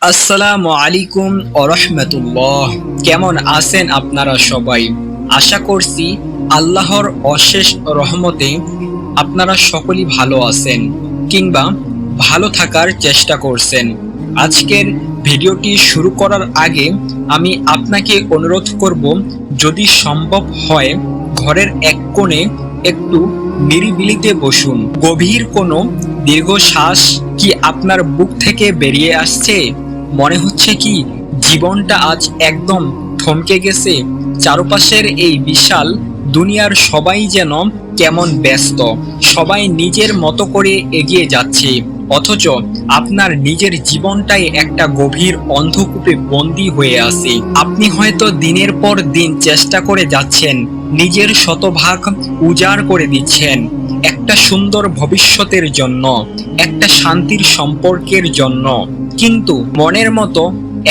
আসসালামু আলাইকুম রাহমাতুল্লাহ। কেমন আছেন আপনারা সবাই? আশা করছি আল্লাহর অশেষ রহমতে আপনারা সকলেই ভালো আছেন কিংবা ভালো থাকার চেষ্টা করছেন। আজকের ভিডিওটি শুরু করার আগে আমি আপনাকে অনুরোধ করব, যদি সম্ভব হয় ঘরের এক কোণে একটু নিরিবিলিতে বসুন। গভীর কোনো দীর্ঘশ্বাস কি আপনার বুক থেকে বেরিয়ে আসছে? মনে হচ্ছে কি জীবনটা আজ একদম থমকে গেছে? চারপাশের এই বিশাল দুনিয়ার সবাই যেন কেমন ব্যস্ত, সবাই নিজের মতো করে এগিয়ে যাচ্ছে, অথচ আপনার নিজের জীবনটাই একটা গভীর অন্ধকূপে বন্দী হয়ে আছে। আপনি হয়তো দিনের পর দিন চেষ্টা করে যাচ্ছেন, নিজের শতভাগ উজাড় করে দিচ্ছেন একটা সুন্দর ভবিষ্যতের জন্য, একটা শান্তির সম্পর্কের জন্য, কিন্তু মনের মতো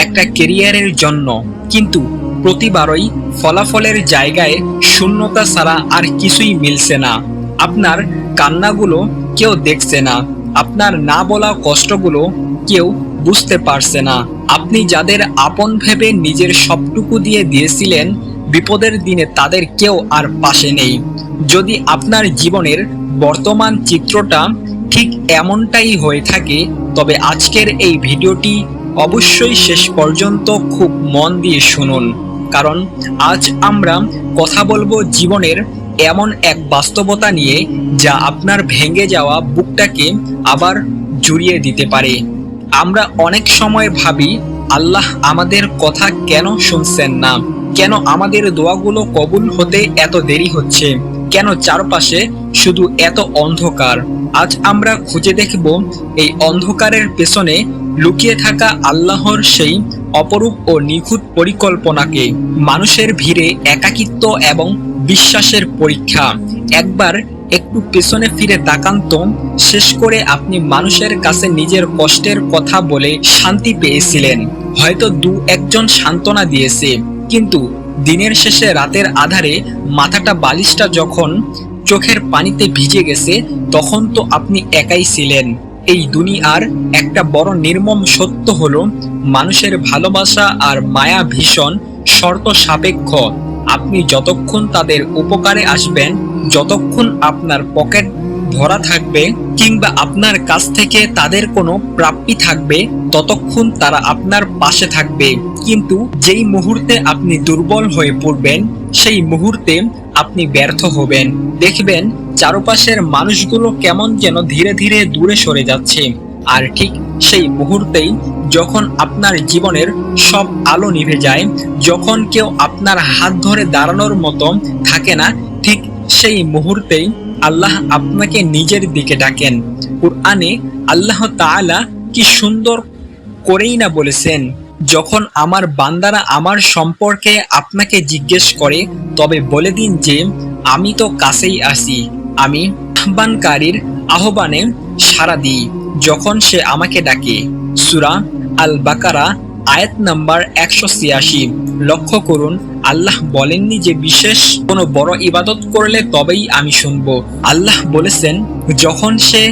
একটা কেরিয়ারের জন্য। কিন্তু প্রতিবারই ফলাফলের জায়গায় শূন্যতা ছাড়া আর কিছুই মিলছে না। আপনার কান্নাগুলো কেউ দেখছে না, আপনার না বলা কষ্টগুলো কেউ বুঝতে পারছে না। আপনি যাদের আপন ভেবে নিজের সবটুকু দিয়ে দিয়েছিলেন, বিপদের দিনে তাদের কেউ আর পাশে নেই। যদি আপনার জীবনের বর্তমান চিত্রটা ঠিক এমনটাই হয়ে থাকে, তবে আজকের এই ভিডিওটি অবশ্যই শেষ পর্যন্ত খুব মন দিয়ে শুনুন, কারণ আজ আমরা কথা বলবো জীবনের এমন এক বাস্তবতা নিয়ে যা আপনার ভেঙে যাওয়া বুকটাকে আবার জুড়িয়ে দিতে পারে। আমরা অনেক সময় ভাবি, আল্লাহ আমাদের কথা কেন শুনছেন না? কেন আমাদের দোয়াগুলো কবুল হতে এত দেরি হচ্ছে? কেন চারপাশে শুধু এত অন্ধকার? আজ আমরা খুঁজে দেখব এই অন্ধকারের পেছনে লুকিয়ে থাকা আল্লাহর সেই অপরূপ ও নিখুঁত পরিকল্পনাকে। মানুষের ভিড়ে একাকিত্ব এবং বিশ্বাসের পরীক্ষা। একবার একটু পেছনে ফিরে তাকান তো, শেষ করে আপনি মানুষের কাছে নিজের কষ্টের কথা বলে শান্তি পেয়েছিলেন। হয়তো দু একজন সান্ত্বনা দিয়েছে, কিন্তু দিনের শেষে রাতের আধারে মাথাটা বালিশটা যখন চোখের পানিতে ভিজে গেছে, তখন তো আপনি একাই ছিলেন। এই দুনিয়ার একটা বড় নির্মম সত্য হলো, মানুষের ভালোবাসা আর মায়া ভীষণ শর্ত সাপেক্ষ। আপনি যতক্ষণ তাদের উপকারে আসবেন, যতক্ষণ আপনার পকেট ভরা থাকবে কিংবা আপনার কাছ থেকে তাদের কোনো প্রাপ্তি থাকবে, ততক্ষণ তারা আপনার পাশে থাকবে। কিন্তু যেই মুহূর্তে আপনি দুর্বল হয়ে পড়বেন, সেই মুহূর্তে আপনি ব্যর্থ হবেন। দেখবেন চারপাশের মানুষগুলো কেমন যেন ধীরে ধীরে দূরে সরে যাচ্ছে, আর ঠিক সেই মুহূর্তেই যখন আপনার জীবনের সব আলো নিভে যায়, যখন কেউ আপনার হাত ধরে দাঁড়ানোর মতো থাকে না, ঠিক সেই মুহূর্তেই আল্লাহ আপনাকে নিজের দিকে ডাকেন। কুরআনে আল্লাহ তাআলা কি সুন্দর করেই না বলেছেন, যখন আমার বান্দারা আমার সম্পর্কে আপনাকে জিজ্ঞেস করে, তবে বলে দিন যে আমি তো কাছেই আছি, আমি আহ্বানকারীর আহ্বানে সাড়া দিই যখন সে আমাকে ডাকে। সূরা আল বাকারা আয়াত নাম্বার 186। লক্ষ্য করুন, আল্লাহ বলেননি যে বিশেষ কোনো বড় ইবাদত করলে তবেই আমি শুনবো। আল্লাহ বলেছেন, যখন সে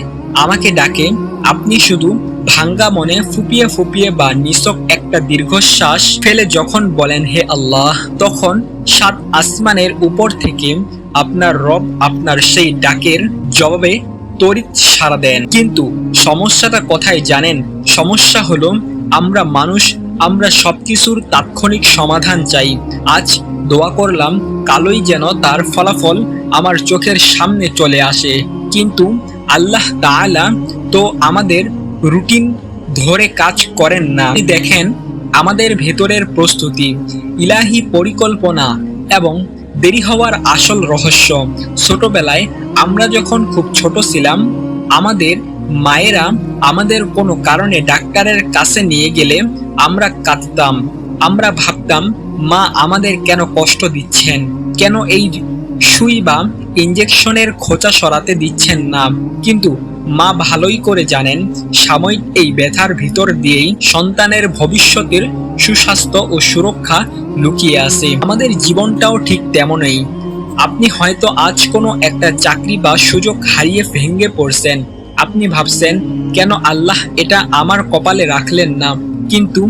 আমাকে ডাকে আপনি শুধু ভাঙ্গা মনে ফুপিয়ে ফুপিয়ে বা নিছক একটা দীর্ঘশ্বাস ফেলে যখন বলেন হে আল্লাহ, তখন 7 আসমানের উপর থেকে আপনার রব আপনার সেই ডাকের জবাবে তড়িৎ সাড়া দেন। কিন্তু সমস্যাটা কোথায় জানেন? সমস্যা হলো আমরা মানুষ, আমরা সবকিছুর তাৎক্ষণিক সমাধান চাই। আজ দোয়া করলাম, কালই যেন তার ফলাফল আমার চোখের সামনে চলে আসে। কিন্তু আল্লাহ তাআলা তো আমাদের রুটিন ধরে কাজ করেন না। দেখেন আমাদের ভেতরের প্রস্তুতি, ইলাহি পরিকল্পনা এবং দেরি হওয়ার আসল রহস্য। ছোটবেলায় আমরা যখন খুব ছোট ছিলাম, আমাদের মায়েরা আমাদের কোনো কারণে ডাক্তারের কাছে নিয়ে গেলে আমরা কাঁদতাম। আমরা ভাবতাম, মা আমাদের কেন কষ্ট দিচ্ছেন, কেন এই সুই বা ইঞ্জেকশনের খোঁচা সরাতে দিচ্ছেন না। কিন্তু মা ভালোই করে জানেন, সাময়িক এই ব্যথার ভিতর দিয়েই সন্তানের ভবিষ্যতের সুস্বাস্থ্য ও সুরক্ষা লুকিয়ে আছে। আমাদের জীবনটাও ঠিক তেমনই। আপনি হয়তো আজ কোনো একটা চাকরি বা সুযোগ হারিয়ে ভেঙে পড়ছেন। আপনি ভাবছেন, কেন আল্লাহ এটা আমার কপালে রাখলেন না? কিন্তু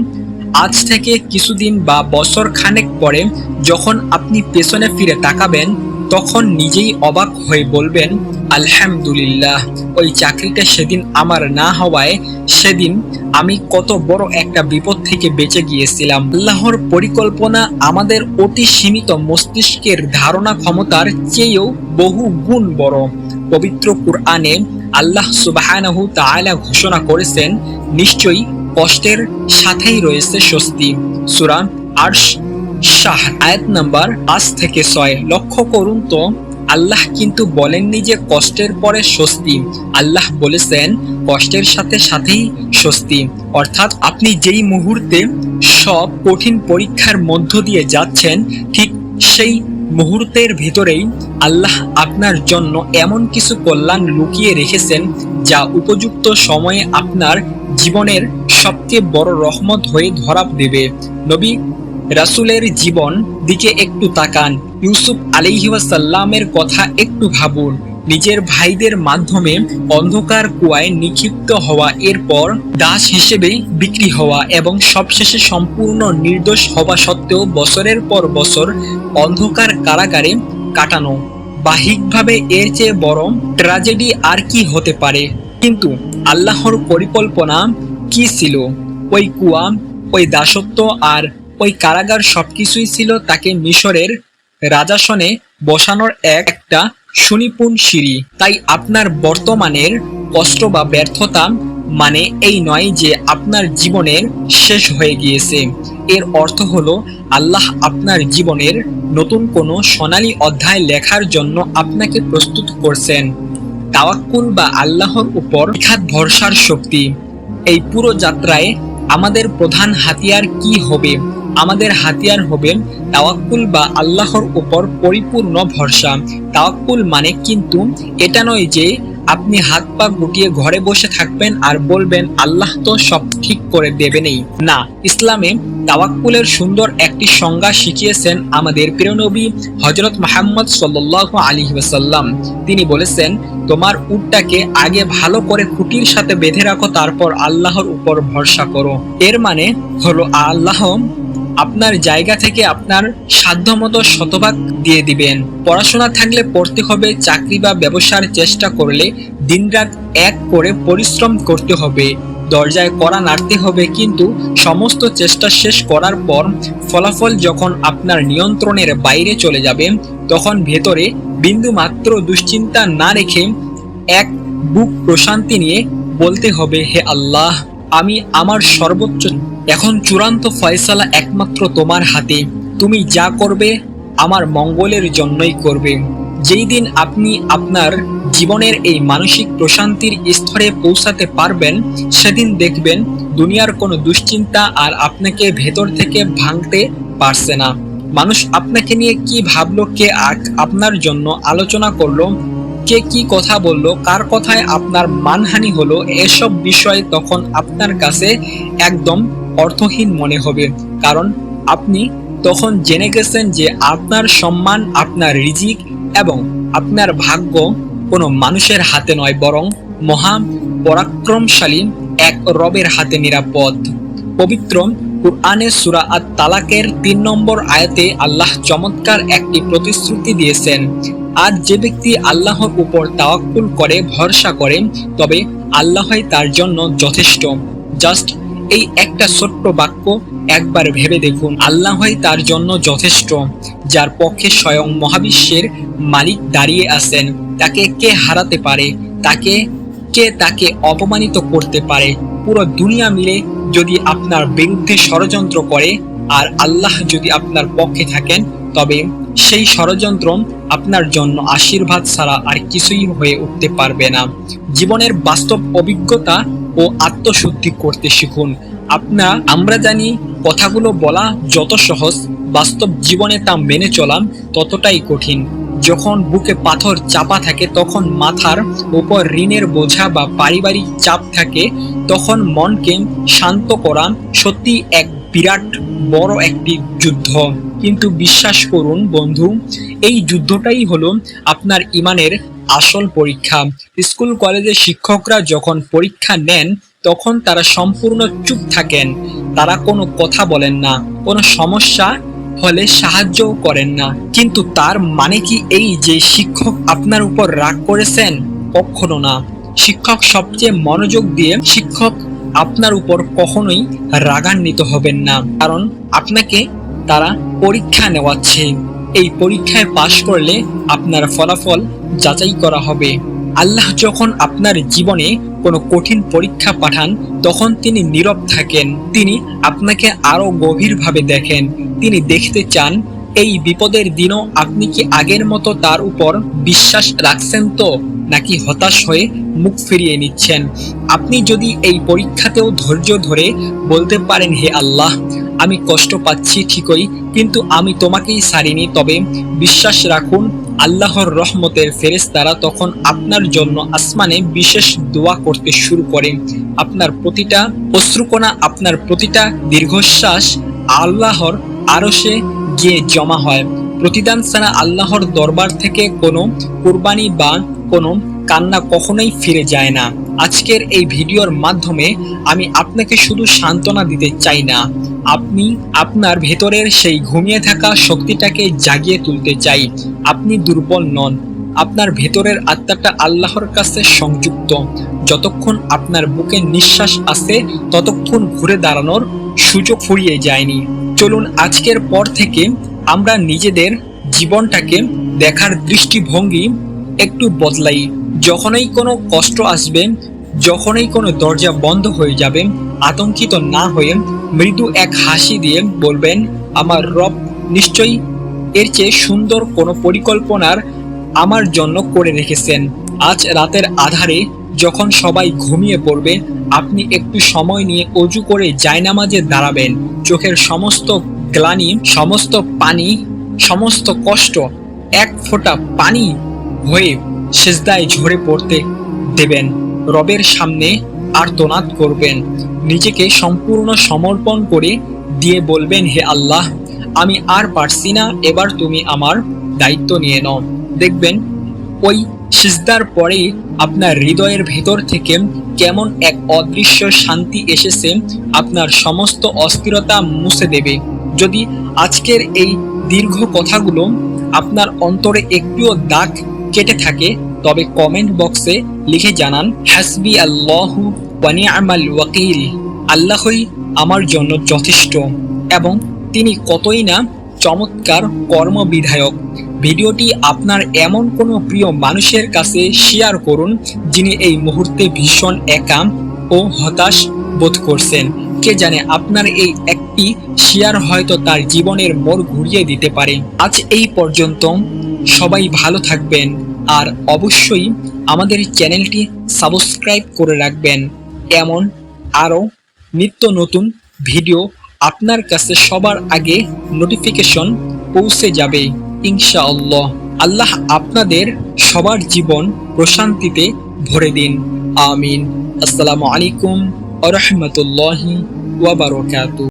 আজ থেকে কিছুদিন বা বছর খানেক পরে যখন আপনি পেছনে ফিরে তাকাবেন, তখন নিজেই অবাক হয়ে বলবেন, আলহামদুলিল্লাহ, ওই চাকরিটা সেদিন আমার না হওয়ায় সেদিন আমি কত বড় একটা বিপদ থেকে বেঁচে গিয়েছিলাম। আল্লাহর পরিকল্পনা আমাদের অতি সীমিত মস্তিষ্কের ধারণা ক্ষমতার চেয়েও বহু গুণ বড়। পবিত্র কুরআনে আল্লাহ সুবহানাহু তাআলা ঘোষণা করেছেন, নিশ্চয়ই কষ্টের সাথেই রয়েছে স্বস্তি। সূরা আরশ শাহর আয়াত নাম্বার 5 থেকে 6। লক্ষ্য করুন তো, আল্লাহ কিন্তু বলেননি যে কষ্টের পরে স্বস্তি, আল্লাহ বলেছেন কষ্টের সাথে সাথেই স্বস্তি। অর্থাৎ আপনি যেই মুহূর্তে সব কঠিন পরীক্ষার মধ্য দিয়ে যাচ্ছেন, ঠিক সেই মুহূর্তের ভিতরেই আল্লাহ আপনার জন্য এমন কিছু কল্যাণ লুকিয়ে রেখেছেন যা উপযুক্ত সময়ে আপনার জীবনের সবচেয়ে বড় রহমত হয়ে ধরা দেবে। নবী রাসূলের জীবন দিকে একটু তাকান, ইউসুফ আলাইহিসসালামের কথা একটু ভাবুন। নিজের ভাইদের মাধ্যমে অন্ধকার কুয়ায় নিক্ষিপ্ত হওয়া, এরপর দাস হিসেবে বিক্রি হওয়া এবং সবশেষে সম্পূর্ণ নির্দোষ হওয়া সত্ত্বেও বছরের পর বছর অন্ধকার কারাগারে কাটানো। বাহ্যিকভাবে এর চেয়ে বড় ট্র্যাজেডি আর কি হতে পারে? কিন্তু আল্লাহর পরিকল্পনা কি ছিল? ওই কুয়া, ওই দাসত্ব আর ওই কারাগার সবকিছুই ছিল তাকে মিশরের রাজাসনে বসানোর একটা সুনিপুণ সিঁড়ি। তাই আপনার বর্তমানের কষ্ট বা ব্যর্থতা মানে এই নয় যে আপনার জীবনের শেষ হয়ে গিয়েছে। এর অর্থ হলো আল্লাহ আপনার জীবনের নতুন কোনো সোনালী অধ্যায় লেখার জন্য আপনাকে প্রস্তুত করছেন। তাওয়াক্কুল বা আল্লাহর উপর নিখাদ ভরসার শক্তি। এই পুরো যাত্রায় আমাদের প্রধান হাতিয়ার কি হবে? আমাদের হাতিয়ার হবে তাওয়াক্কুল বা আল্লাহর উপর পরিপূর্ণ ভরসা। তাওয়াক্কুল মানে কিন্তু এটা নয় যে আপনি হাত পা গুটিয়ে ঘরে বসে থাকবেন আর বলবেন আল্লাহ তো সব ঠিক করে দেবেনই। না, ইসলামে তাওয়াক্কুলের সুন্দর একটি সংজ্ঞা শিখিয়েছেন আমাদের প্রিয় নবী হযরত মুহাম্মদ সাল্লাল্লাহু আলাইহি ওয়াসাল্লাম। তিনি বলেছেন, তোমার উটটাকে আগে ভালো করে খুঁটির সাথে বেঁধে রাখো, তারপর আল্লাহর উপর ভরসা করো। এর মানে হলো আল্লাহ আপনার জায়গা থেকে আপনার সাধ্যমতো শতভাগ দিয়ে দিবেন। পড়াশোনা থাকলে পড়তে হবে, চাকরি বা ব্যবসার চেষ্টা করলে দিনরাত এক করে পরিশ্রম করতে হবে, দরজায় কড়া নাড়তে হবে, কিন্তু সমস্ত চেষ্টা শেষ করার পর ফলাফল যখন আপনার নিয়ন্ত্রণের বাইরে চলে যাবে, তখন ভেতরে বিন্দু মাত্র দুশ্চিন্তা না রেখে এক বুক প্রশান্তি নিয়ে বলতে হবে, হে আল্লাহ, আমি আমার সর্বোচ্চ, এখন চূড়ান্ত ফয়সালা একমাত্র তোমার হাতে। তুমি যা করবে আমার মঙ্গলের জন্যই করবে। যেই দিন আপনি আপনার জীবনের এই মানসিক প্রশান্তির স্তরে পৌঁছাতে পারবেন, সেদিন দেখবেন দুনিয়ার কোনো দুশ্চিন্তা আর আপনাকে ভেতর থেকে ভাঙতে পারছে না। মানুষ আপনাকে নিয়ে কি ভাবলো, কে আপনার জন্য আলোচনা করলো, কে কি কথা বললো, কার কথায় আপনার মানহানি হলো, এসব বিষয় তখন আপনার কাছে একদম অর্থহীন মনে হবে। কারণ আপনি তখন জেনে গেছেন যে আপনার সম্মান, আপনার রিজিক এবং আপনার ভাগ্য কোনো মানুষের হাতে নয়, বরং মহা পরাক্রমশালী এক রবের হাতে নিরাপদ। পবিত্র কুরআনে সূরা আত-তালাকের 3 নম্বর আয়াতে আল্লাহ চমৎকার একটি প্রতিশ্রুতি দিয়েছেন, আর যে ব্যক্তি আল্লাহর উপর তাওয়াক্কুল করে, ভরসা করে, তবে আল্লাহই তার জন্য যথেষ্ট। জাস্ট এই একটা ছোট্ট বাক্য একবার ভেবে দেখুন, আল্লাহই তার জন্য যথেষ্ট। যার পক্ষে স্বয়ং মহাবিশ্বের মালিক দাঁড়িয়ে আছেন, তাকে কে হারাতে পারে? তাকে অপমানিত করতে পারে? পুরো দুনিয়া মিলে যদি আপনার বিরুদ্ধে ষড়যন্ত্র করে আর আল্লাহ যদি আপনার পক্ষে থাকেন, তবে সেই ষড়যন্ত্র আপনার জন্য আশীর্বাদ ছাড়া আর কিছুই হয়ে উঠতে পারবে না। জীবনের বাস্তব অভিজ্ঞতা ও আত্মশুদ্ধি করতে শিখুন। আমরা জানি কথাগুলো বলা যত সহজ, বাস্তব জীবনে তা মেনে চলা ততটাই কঠিন। যখন বুকে পাথর চাপা থাকে, তখন মাথার উপর ঋণের বোঝা বা পারিবারিক চাপ থাকে, তখন মনকে শান্ত করা সত্যি এক বিরাট বড় একটি যুদ্ধ। কিন্তু বিশ্বাস করুন বন্ধু, এই যুদ্ধটাই হলো আপনার ঈমানের আসল পরীক্ষা। স্কুল কলেজে শিক্ষকরা যখন পরীক্ষা নেন, তখন তারা সম্পূর্ণ চুপ থাকেন, তারা কোনো কথা বলেন না, কোনো সমস্যা হলে সাহায্যও করেন না। কিন্তু তার মানে কি এই যে শিক্ষক আপনার উপর রাগ করেছেন? কখনো না। শিক্ষক সবচেয়ে মনোযোগ দিয়ে শিক্ষক আপনার উপর কখনোই রাগান্বিত হবেন না, কারণ আপনাকে তারা পরীক্ষা নেওয়াচ্ছে। এই পরীক্ষায় পাশ করলে আপনার ফলাফল যাচাই করা হবে। আল্লাহ যখন আপনার জীবনে কোনো কঠিন পরীক্ষা পাঠান তখন তিনি নীরব থাকেন, তিনি আপনাকে আরো গভীরভাবে দেখেন। তিনি দেখতে চান এই বিপদের দিনও আপনি কি আগের মতো তার উপর বিশ্বাস রাখছেন তো, নাকি হতাশ হয়ে মুখ ফিরিয়ে নিচ্ছেন। আপনি যদি এই পরীক্ষাতেও ধৈর্য ধরে বলতে পারেন, হে আল্লাহ, আমি কষ্ট পাচ্ছি ঠিকই, কিন্তু আমি তোমাকেই ছাড়িনি, তবে বিশ্বাস রাখুন আল্লাহর রহমতের ফেরেশতারা তখন আপনার জন্য আসমানে বিশেষ দোয়া করতে শুরু করে। আপনার প্রতিটা অশ্রুকণা, আপনার প্রতিটা দীর্ঘশ্বাস আল্লাহর আরশে গিয়ে জমা হয়। প্রতিদান ছাড়া আল্লাহর দরবার থেকে কোনো কুরবানি বা কোনো কান্না কখনোই ফিরে যায় না। আজকের এই ভিডিওর মাধ্যমে আমি আপনাকে শুধু সান্ত্বনা দিতে চাই না, আপনি আপনার ভেতরের সেই ঘুমিয়ে থাকা শক্তিটাকে জাগিয়ে তুলতে চাই। আপনি দুর্বল নন, আপনার ভেতরের আত্মাটা আল্লাহর কাছে সংযুক্ত। যতক্ষণ আপনার বুকে নিঃশ্বাস আছে ততক্ষণ ঘুরে দাঁড়ানোর সুযোগ ফুরিয়ে যায়নি। চলুন আজকের পর থেকে আমরা নিজেদের জীবনটাকে দেখার দৃষ্টিভঙ্গি একটু বদলাই। যখনই কোনো কষ্ট আসবে, যখনই কোনো দরজা বন্ধ হয়ে যাবে, আতঙ্কিত না হয়ে মৃদু এক হাসি দিয়ে বলবেন, আমার রব নিশ্চয়ই এর চেয়ে সুন্দর কোনো পরিকল্পনার আমার জন্য করে রেখেছেন। আজ রাতের আধারে যখন সবাই ঘুমিয়ে পড়বে, আপনি একটু সময় নিয়ে অজু করে জায়নামাজে দাঁড়াবেন। চোখের সমস্ত গ্লানি, সমস্ত পানি, সমস্ত কষ্ট এক ফোঁটা পানি হয়ে সিজদায় ঝরে পড়তে দেবেন। রবের সামনে আর্তনাদ করবেন, নিজেকে সম্পূর্ণ সমর্পণ করে দিয়ে বলবেন, হে আল্লাহ, আমি আর পারছি না, এবার তুমি আমার দায়িত্ব নিয়ে নাও। দেখবেন ওই সিজদার পরেই আপনার হৃদয়ের ভেতর থেকে কেমন এক অদৃশ্য শান্তি এসেছে, আপনার সমস্ত অস্থিরতা মুছে দেবে। যদি আজকের এই দীর্ঘ কথাগুলো আপনার অন্তরে একটুও দাগ কেটে থাকে তবে কমেন্ট বক্সে লিখে জানান, হাসবি আল্লাহু ওয়া নি'মাল ওয়াকিল, আল্লাহই আমার জন্য যথেষ্ট এবং তিনি কতই না চমৎকার কর্মবিধায়ক। ভিডিওটি আপনার এমন কোনো প্রিয় মানুষের কাছে শেয়ার করুন যিনি এই মুহূর্তে ভীষণ একা ও হতাশ বোধ করছেন। কে জানে আপনার এই একটি শেয়ার হয়তো তার জীবনের মোড় ঘুরিয়ে দিতে পারে। আজ এই পর্যন্ত, সবাই ভালো থাকবেন আর অবশ্যই আমাদের চ্যানেলটি সাবস্ক্রাইব করে রাখবেন। এমন আরও নিত্য নতুন ভিডিও আপনার কাছে সবার আগে নোটিফিকেশন পৌঁছে যাবে ইনশাআল্লাহ। আল্লাহ আপনাদের সবার জীবন প্রশান্তিতে ভরে দিন, আমিন। আসসালামু আলাইকুম ওয়া রাহমাতুল্লাহি ওয়া বারাকাতুহু।